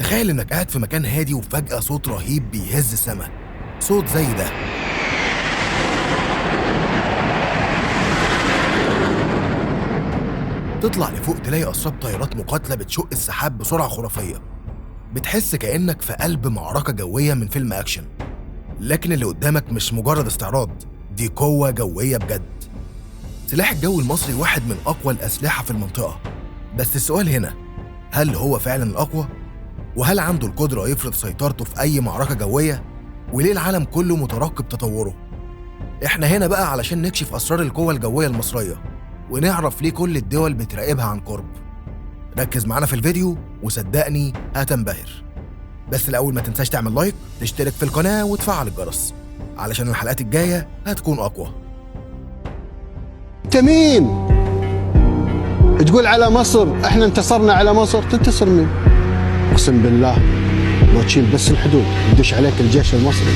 تخيل إنك قاعد في مكان هادي وفجأة صوت رهيب بيهز السما. صوت زي ده. تطلع لفوق تلاقي أسراب طيارات مقاتلة بتشق السحاب بسرعة خرافية. بتحس كأنك في قلب معركة جوية من فيلم أكشن. لكن اللي قدامك مش مجرد استعراض، دي قوة جوية بجد. سلاح الجو المصري واحد من أقوى الأسلحة في المنطقة. بس السؤال هنا، هل هو فعلا الأقوى؟ وهل عنده القدرة يفرض سيطرته في أي معركة جوية؟ وليه العالم كله مترقب تطوره؟ إحنا هنا بقى علشان نكشف أسرار القوة الجوية المصرية ونعرف ليه كل الدول بتراقبها عن قرب. ركز معانا في الفيديو وصدقني هتنبهر. بس الأول ما تنساش تعمل لايك، تشترك في القناة وتفعل الجرس علشان الحلقات الجاية هتكون أقوى. انت مين؟ تقول على مصر احنا انتصرنا على مصر؟ تنتصر مين؟ اقسم بالله لو تشيل بس الحدود يدش عليك الجيش المصري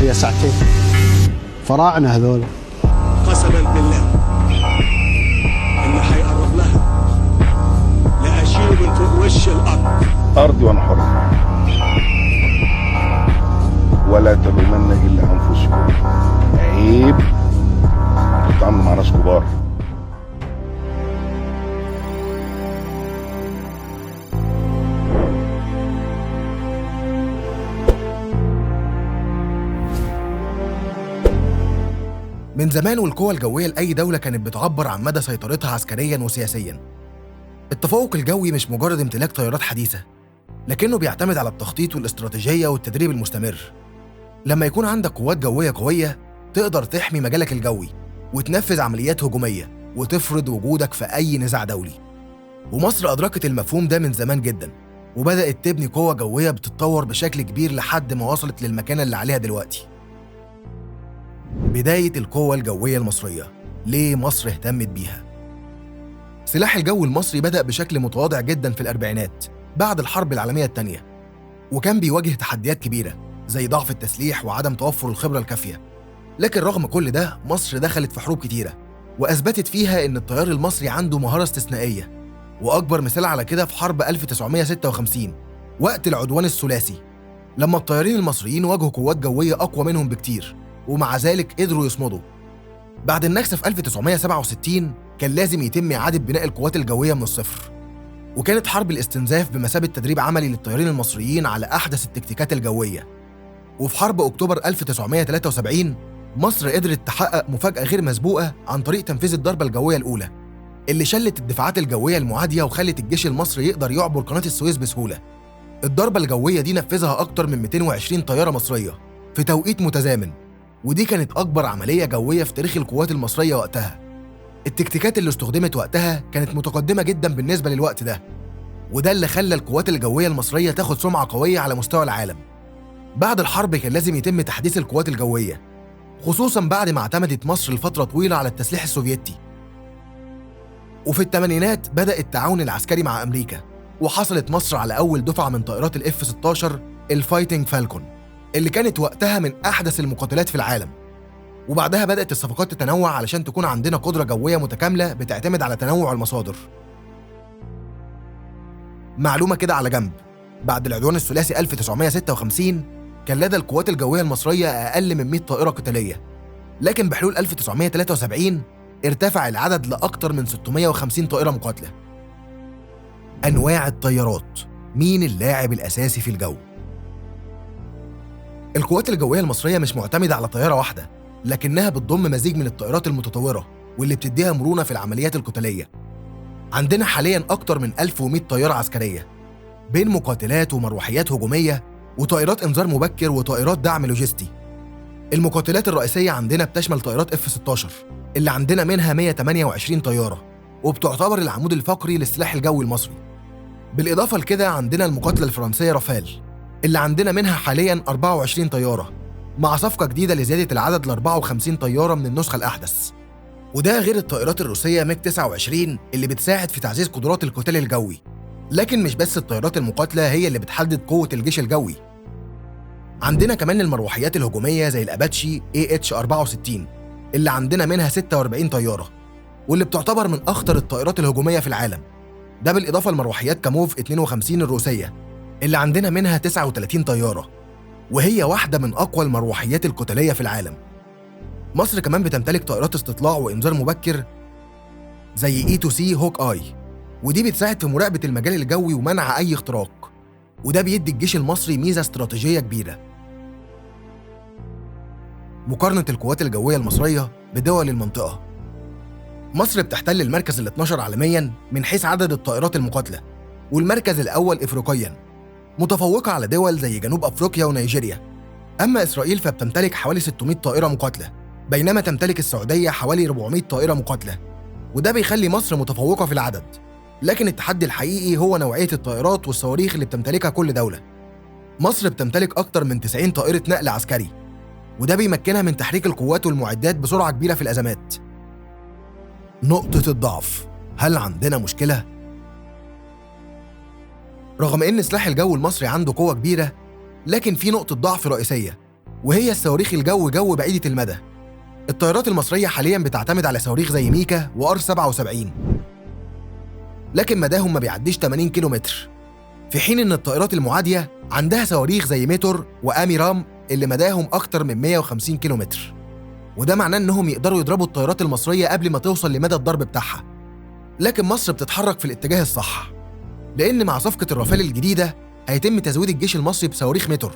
هي ساعتين. فراعنة هذول. قسما بالله اللي حيقرب لها لأشيله من فوق وش الأرض. أرضي وأنا حر، ولا تلومن إلا أنفسكم. عيب تتعاملوا مع ناس كبار. من زمان والقوة الجوية لأي دولة كانت بتعبر عن مدى سيطرتها عسكرياً وسياسياً. التفوق الجوي مش مجرد امتلاك طيارات حديثة، لكنه بيعتمد على التخطيط والاستراتيجية والتدريب المستمر. لما يكون عندك قوات جوية قوية، تقدر تحمي مجالك الجوي وتنفذ عمليات هجومية وتفرض وجودك في أي نزاع دولي. ومصر أدركت المفهوم ده من زمان جداً، وبدأت تبني قوة جوية بتتطور بشكل كبير لحد ما وصلت للمكانة اللي عليها دلوقتي. بداية القوة الجوية المصرية، ليه مصر اهتمت بيها؟ سلاح الجو المصري بدأ بشكل متواضع جدا في الأربعينات بعد الحرب العالمية الثانية، وكان بيواجه تحديات كبيرة زي ضعف التسليح وعدم توفر الخبرة الكافية. لكن رغم كل ده مصر دخلت في حروب كتيرة وأثبتت فيها إن الطيار المصري عنده مهارة استثنائية. وأكبر مثال على كده في حرب 1956 وقت العدوان الثلاثي، لما الطيارين المصريين واجهوا قوات جوية أقوى منهم بكتير ومع ذلك قدروا يصمدوا. بعد النكسة في 1967 كان لازم يتم إعادة بناء القوات الجوية من الصفر، وكانت حرب الاستنزاف بمثابة تدريب عملي للطيارين المصريين على أحدث التكتيكات الجوية. وفي حرب أكتوبر 1973 مصر قدرت تحقق مفاجأة غير مسبوقة عن طريق تنفيذ الضربة الجوية الأولى اللي شلت الدفاعات الجوية المعادية وخلت الجيش المصري يقدر يعبر قناة السويس بسهولة. الضربة الجوية دي نفذها أكتر من 220 طيارة مصرية في توقيت متزامن، ودي كانت أكبر عملية جوية في تاريخ القوات المصرية وقتها. التكتيكات اللي استخدمت وقتها كانت متقدمة جدا بالنسبة للوقت ده، وده اللي خلى القوات الجوية المصرية تاخد سمعة قوية على مستوى العالم. بعد الحرب كان لازم يتم تحديث القوات الجوية، خصوصا بعد ما اعتمدت مصر لفترة طويلة على التسليح السوفيتي. وفي الثمانينات بدأ التعاون العسكري مع أمريكا، وحصلت مصر على أول دفعة من طائرات الاف 16 الفايتنج فالكون اللي كانت وقتها من أحدث المقاتلات في العالم. وبعدها بدأت الصفقات تتنوع علشان تكون عندنا قدرة جوية متكاملة بتعتمد على تنوع المصادر. معلومة كده على جنب، بعد العدوان الثلاثي 1956 كان لدى القوات الجوية المصرية أقل من 100 طائرة قتالية، لكن بحلول 1973 ارتفع العدد لأكثر من 650 طائرة مقاتلة. أنواع الطيارات، مين اللاعب الأساسي في الجو؟ القوات الجوية المصرية مش معتمدة على طيارة واحدة، لكنها بتضم مزيج من الطائرات المتطورة واللي بتديها مرونة في العمليات القتالية. عندنا حالياً أكتر من 1100 طيارة عسكرية بين مقاتلات ومروحيات هجومية وطائرات إنذار مبكر وطائرات دعم لوجستي. المقاتلات الرئيسية عندنا بتشمل طائرات اف 16 اللي عندنا منها 128 طيارة، وبتعتبر العمود الفقري للسلاح الجوي المصري. بالإضافة لكده عندنا المقاتلة الفرنسية رافال اللي عندنا منها حالياً 24 طيارة، مع صفقة جديدة لزيادة العدد ل 54 طيارة من النسخة الأحدث. وده غير الطائرات الروسية ميج 29 اللي بتساعد في تعزيز قدرات القتال الجوي. لكن مش بس الطيارات المقاتلة هي اللي بتحدد قوة الجيش الجوي، عندنا كمان المروحيات الهجومية زي الأباتشي AH-64 اللي عندنا منها 46 طيارة، واللي بتعتبر من أخطر الطائرات الهجومية في العالم. ده بالإضافة لمروحيات كاموف 52 الروسية اللي عندنا منها 39 طيارة، وهي واحدة من أقوى المروحيات القتالية في العالم. مصر كمان بتمتلك طائرات استطلاع وإنذار مبكر زي E2C هوك آي، ودي بتساعد في مراقبة المجال الجوي ومنع أي اختراق، وده بيدي الجيش المصري ميزة استراتيجية كبيرة. مقارنة القوات الجوية المصرية بدول المنطقة، مصر بتحتل المركز ال 12 عالمياً من حيث عدد الطائرات المقاتلة، والمركز الأول إفريقياً، متفوقة على دول زي جنوب أفريقيا ونيجيريا. أما إسرائيل فبتمتلك حوالي 600 طائرة مقاتلة، بينما تمتلك السعودية حوالي 400 طائرة مقاتلة، وده بيخلي مصر متفوقة في العدد. لكن التحدي الحقيقي هو نوعية الطائرات والصواريخ اللي بتمتلكها كل دولة. مصر بتمتلك أكتر من 90 طائرة نقل عسكري، وده بيمكنها من تحريك القوات والمعدات بسرعة كبيرة في الأزمات. نقطة الضعف: هل عندنا مشكلة؟ رغم إن سلاح الجو المصري عنده قوة كبيرة، لكن في نقطة ضعف رئيسية، وهي الصواريخ جو بعيدة المدى. الطائرات المصرية حالياً بتعتمد على صواريخ زي ميكا وآر 77، لكن مداهم ما بيعديش 80 كيلومتر، في حين إن الطائرات المعادية عندها صواريخ زي ميتور وآمي رام اللي مداهم أكتر من 150 كيلومتر، وده معناه إنهم يقدروا يضربوا الطائرات المصرية قبل ما توصل لمدى الضرب بتاعها. لكن مصر بتتحرك في الاتجاه الصح، لأن مع صفقة الرافال الجديدة هيتم تزويد الجيش المصري بصواريخ ميتور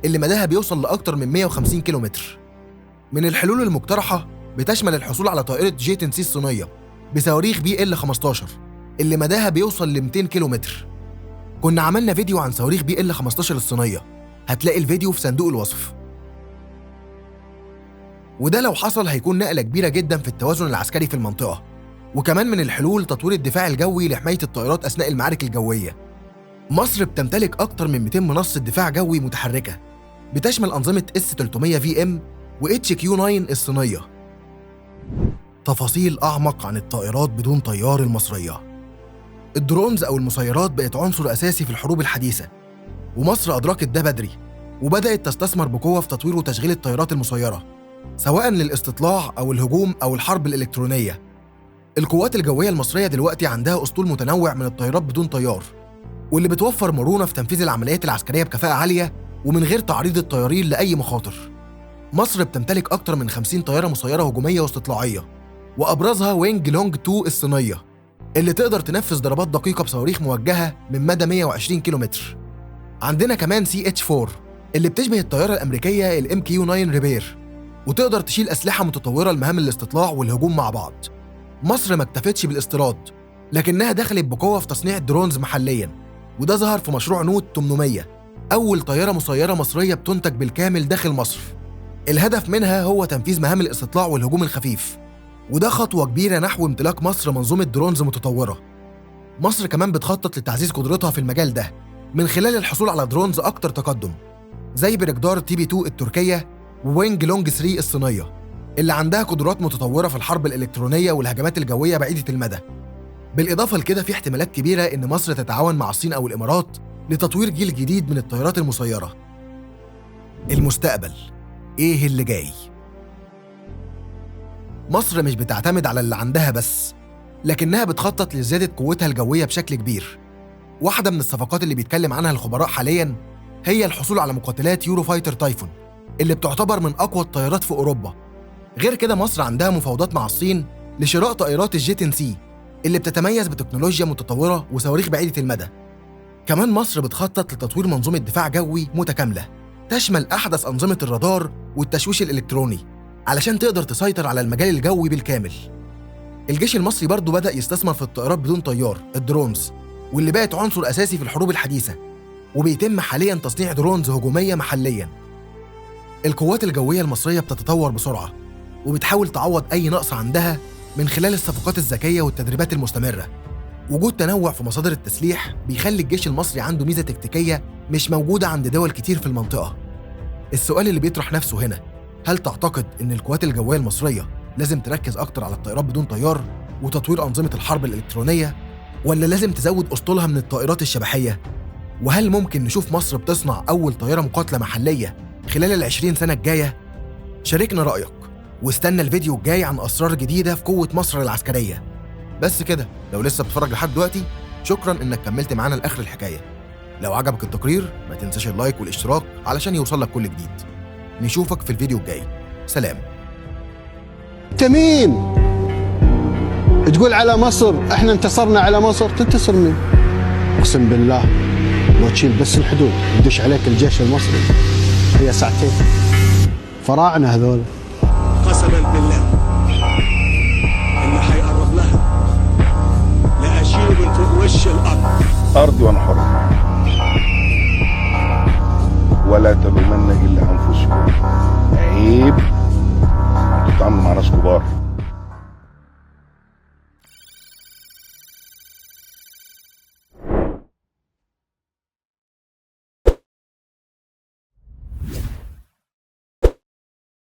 اللي مداها بيوصل لأكتر من 150 كيلومتر. من الحلول المقترحة بتشمل الحصول على طائرة جي-10C الصينية بصواريخ BL-15 اللي مداها بيوصل ل 200 كيلومتر. كنا عملنا فيديو عن صواريخ BL-15 الصينية، هتلاقي الفيديو في صندوق الوصف. وده لو حصل هيكون نقلة كبيرة جدا في التوازن العسكري في المنطقة. وكمان من الحلول تطوير الدفاع الجوي لحماية الطائرات أثناء المعارك الجوية. مصر بتمتلك أكتر من 200 منصة دفاع جوي متحركة، بتشمل أنظمة S-300VM و HQ-9 الصينية. تفاصيل أعمق عن الطائرات بدون طيار المصرية. الدرونز أو المسيرات بقت عنصر أساسي في الحروب الحديثة، ومصر أدركت ده بدري وبدأت تستثمر بقوة في تطوير وتشغيل الطائرات المسيرة، سواء للاستطلاع أو الهجوم أو الحرب الإلكترونية. القوات الجوية المصرية دلوقتي عندها أسطول متنوع من الطائرات بدون طيار، واللي بتوفر مرونة في تنفيذ العمليات العسكرية بكفاءة عالية ومن غير تعريض الطيارين لأي مخاطر. مصر بتمتلك أكتر من 50 طيارة مسيرة هجومية واستطلاعية، وأبرزها وينج لونج 2 الصينية اللي تقدر تنفذ ضربات دقيقة بصواريخ موجهة من مدى 120 كيلومتر. عندنا كمان CH-4 اللي بتشبه الطيارة الأمريكية MQ-9 ريبير، وتقدر تشيل أسلحة متطورة لمهام الاستطلاع والهجوم مع بعض. مصر ما اكتفتش بالاستيراد، لكنها دخلت بقوة في تصنيع الدرونز محلياً، وده ظهر في مشروع نوت 800، أول طيارة مسيرة مصرية بتنتج بالكامل داخل مصر. الهدف منها هو تنفيذ مهام الاستطلاع والهجوم الخفيف، وده خطوة كبيرة نحو امتلاك مصر منظومة درونز متطورة. مصر كمان بتخطط لتعزيز قدرتها في المجال ده من خلال الحصول على درونز أكتر تقدم، زي بريكدار TB2 التركية ووينج لونج 3 الصينية، اللي عندها قدرات متطورة في الحرب الإلكترونية والهجمات الجوية بعيدة المدى. بالإضافة لكده في احتمالات كبيرة إن مصر تتعاون مع الصين أو الإمارات لتطوير جيل جديد من الطيارات المسيرة. المستقبل، إيه اللي جاي؟ مصر مش بتعتمد على اللي عندها بس، لكنها بتخطط لزيادة قوتها الجوية بشكل كبير. واحدة من الصفقات اللي بيتكلم عنها الخبراء حالياً هي الحصول على مقاتلات يورو فايتر تايفون اللي بتعتبر من أقوى الطيارات في أوروبا. غير كده مصر عندها مفاوضات مع الصين لشراء طائرات الجي-10C اللي بتتميز بتكنولوجيا متطورة وصواريخ بعيدة المدى. كمان مصر بتخطط لتطوير منظومة دفاع جوي متكاملة تشمل أحدث أنظمة الرادار والتشويش الإلكتروني علشان تقدر تسيطر على المجال الجوي بالكامل. الجيش المصري برضو بدأ يستثمر في الطائرات بدون طيار الدرونز، واللي بقت عنصر أساسي في الحروب الحديثة، وبيتم حالياً تصنيع درونز هجومية محلياً. القوات الجوية المصرية بتتطور بسرعة وبتحاول تعوض أي نقص عندها من خلال الصفقات الذكية والتدريبات المستمرة. وجود تنوع في مصادر التسليح بيخلي الجيش المصري عنده ميزة تكتيكية مش موجودة عند دول كتير في المنطقة. السؤال اللي بيطرح نفسه هنا، هل تعتقد إن القوات الجوية المصرية لازم تركز أكتر على الطائرات بدون طيار وتطوير أنظمة الحرب الإلكترونية، ولا لازم تزود أسطولها من الطائرات الشبحية؟ وهل ممكن نشوف مصر بتصنع أول طائرة مقاتلة محلية خلال ال20 سنة الجاية؟ شاركنا رأيك واستنى الفيديو الجاي عن أسرار جديدة في قوة مصر العسكرية. بس كده، لو لسه بتتفرج لحد دلوقتي شكراً إنك كملت معانا لآخر الحكاية. لو عجبك التقرير ما تنساش اللايك والاشتراك علشان يوصلك كل جديد. نشوفك في الفيديو الجاي. سلام. انت مين؟ تقول على مصر احنا انتصرنا على مصر، تنتصر مين؟ اقسم بالله لو تشيل بس الحدود يدش عليك الجيش المصري هي ساعتين. فراعنة هذول. قسما بالله إن حيقرب لها لأشيله من فوق وش الأرض. ارضي